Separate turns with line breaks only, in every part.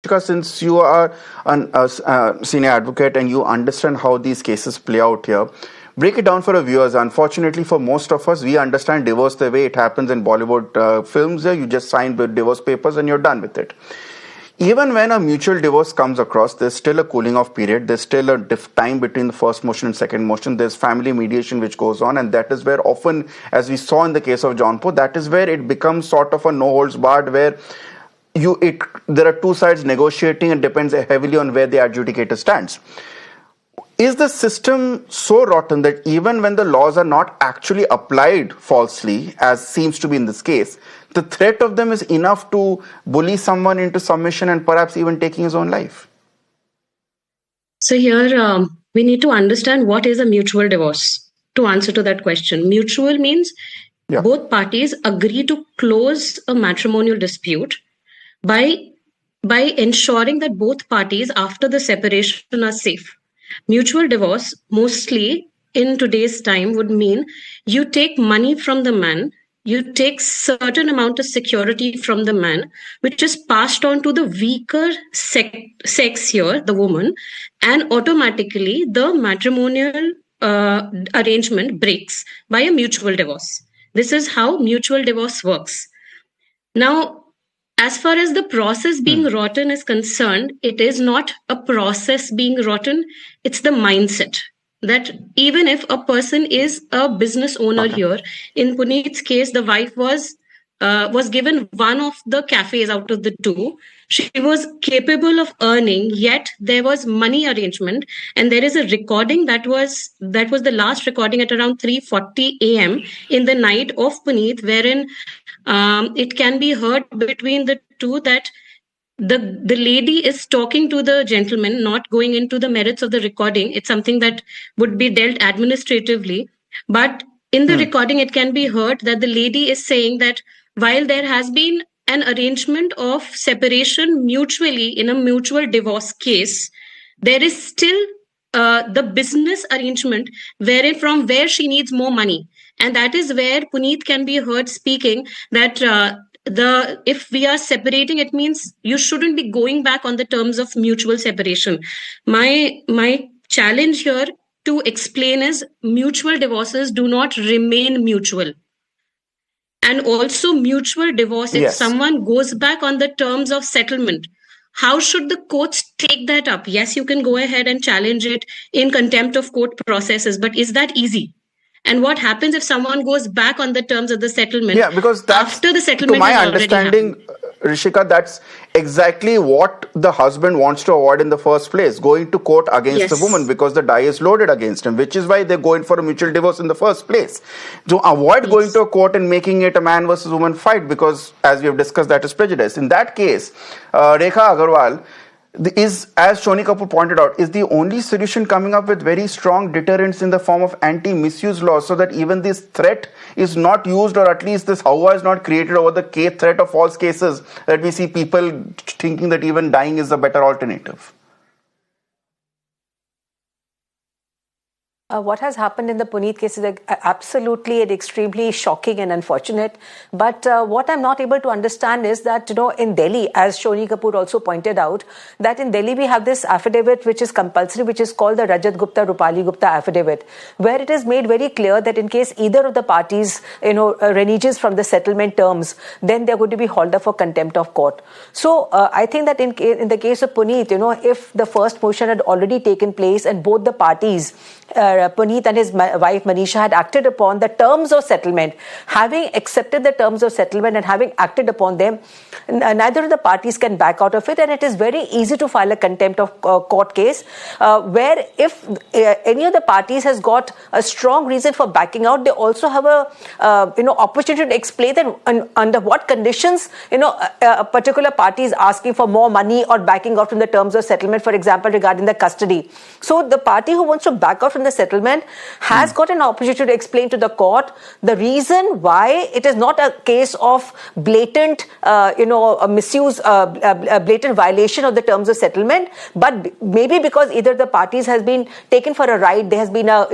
Shika, since you are a senior advocate and you understand how these cases play out here, break it down for our viewers. Unfortunately, for most of us, we understand divorce the way it happens in Bollywood films. You just sign the divorce papers and you're done with it. Even when a mutual divorce comes across, there's still a cooling off period. There's still a time between the first motion and second motion. There's family mediation which goes on, and that is where often, as we saw in the case of Jaunpur, that is where it becomes sort of a no holds barred, where there are two sides negotiating and depends heavily on where the adjudicator stands. Is the system so rotten that even when the laws are not actually applied falsely, as seems to be in this case, the threat of them is enough to bully someone into submission and perhaps even taking his own life?
So here we need to understand what is a mutual divorce to answer to that question. Mutual means both parties agree to close a matrimonial dispute by ensuring that both parties after the separation are safe. Mutual divorce, mostly in today's time, would mean you take money from the man, you take certain amount of security from the man, which is passed on to the weaker sex here, the woman, and automatically the matrimonial arrangement breaks by a mutual divorce. This is how mutual divorce works. Now, as far as the process being rotten is concerned, it is not a process being rotten, it's the mindset. That even if a person is a business owner here, in Puneet's case, the wife was given one of the cafes out of the two. She was capable of earning, yet there was money arrangement, and there is a recording that was the last recording at around 3:40 a.m. in the night of Puneet, wherein it can be heard between the two that the lady is talking to the gentleman, not going into the merits of the recording. It's something that would be dealt administratively. But in the recording, it can be heard that the lady is saying that while there has been an arrangement of separation mutually in a mutual divorce case, there is still the business arrangement from where she needs more money. And that is where Puneet can be heard speaking that if we are separating, it means you shouldn't be going back on the terms of mutual separation. My challenge here to explain is mutual divorces do not remain mutual. And also mutual divorce, if someone goes back on the terms of settlement, how should the courts take that up? Yes, you can go ahead and challenge it in contempt of court processes, but is that easy? And what happens if someone goes back on the terms of the settlement?
Yeah, because that's,
after the settlement,
to my understanding, Rishika, that's exactly what the husband wants to avoid in the first place, going to court against the woman, because the die is loaded against him, which is why they're going for a mutual divorce in the first place. To avoid going to a court and making it a man versus woman fight, because as we have discussed, that is prejudice. In that case, Rekha Agarwal is, as Shonee Kapoor pointed out, is the only solution coming up with very strong deterrents in the form of anti-misuse laws, so that even this threat is not used, or at least this hauwa is not created over the threat of false cases, that we see people thinking that even dying is a better alternative.
What has happened in the Puneet case is absolutely and extremely shocking and unfortunate. But what I'm not able to understand is that, in Delhi, as Shonee Kapoor also pointed out, that in Delhi we have this affidavit which is compulsory, which is called the Rajat Gupta Rupali Gupta affidavit, where it is made very clear that in case either of the parties, reneges from the settlement terms, then they're going to be hauled up for contempt of court. So I think that in the case of Puneet, if the first motion had already taken place and both the parties, Puneet and his wife Manisha, had acted upon the terms of settlement, having accepted the terms of settlement and having acted upon them, neither of the parties can back out of it, and it is very easy to file a contempt of court case, where if any of the parties has got a strong reason for backing out, they also have a opportunity to explain that under what conditions a particular party is asking for more money or backing out from the terms of settlement, for example regarding the custody. So the party who wants to back out from the settlement settlement, has got an opportunity to explain to the court the reason why it is not a case of blatant, a misuse, a blatant violation of the terms of settlement, but maybe because either the parties has been taken for a ride, there has been a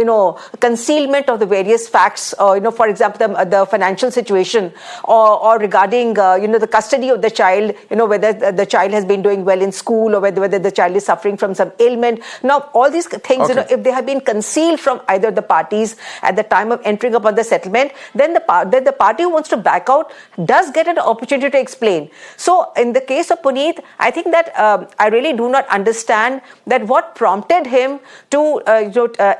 concealment of the various facts, for example, the financial situation, or regarding the custody of the child, whether the child has been doing well in school or whether the child is suffering from some ailment. Now, all these things, if they have been concealed from either the parties at the time of entering upon the settlement, then the party who wants to back out does get an opportunity to explain. So, in the case of Puneet, I think that I really do not understand that what prompted him to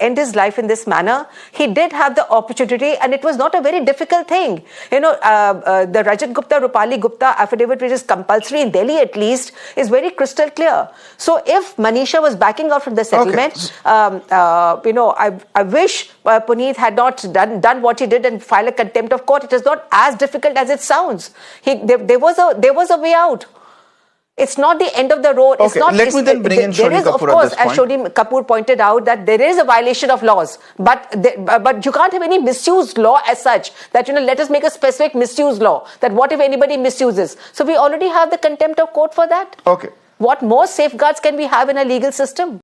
end his life in this manner. He did have the opportunity, and it was not a very difficult thing. The Rajat Gupta, Rupali Gupta affidavit, which is compulsory in Delhi at least, is very crystal clear. So if Manisha was backing out from the settlement, I wish Puneet had not done what he did and filed a contempt of court. It is not as difficult as it sounds. There was a way out. It's not the end of the road.
Okay, let me then bring in Shonee Kapoor.
Of course, as Shonee Kapoor pointed out, that there is a violation of laws, but you can't have any misuse law as such. That let us make a specific misuse law. That what if anybody misuses? So we already have the contempt of court for that.
Okay.
What more safeguards can we have in a legal system?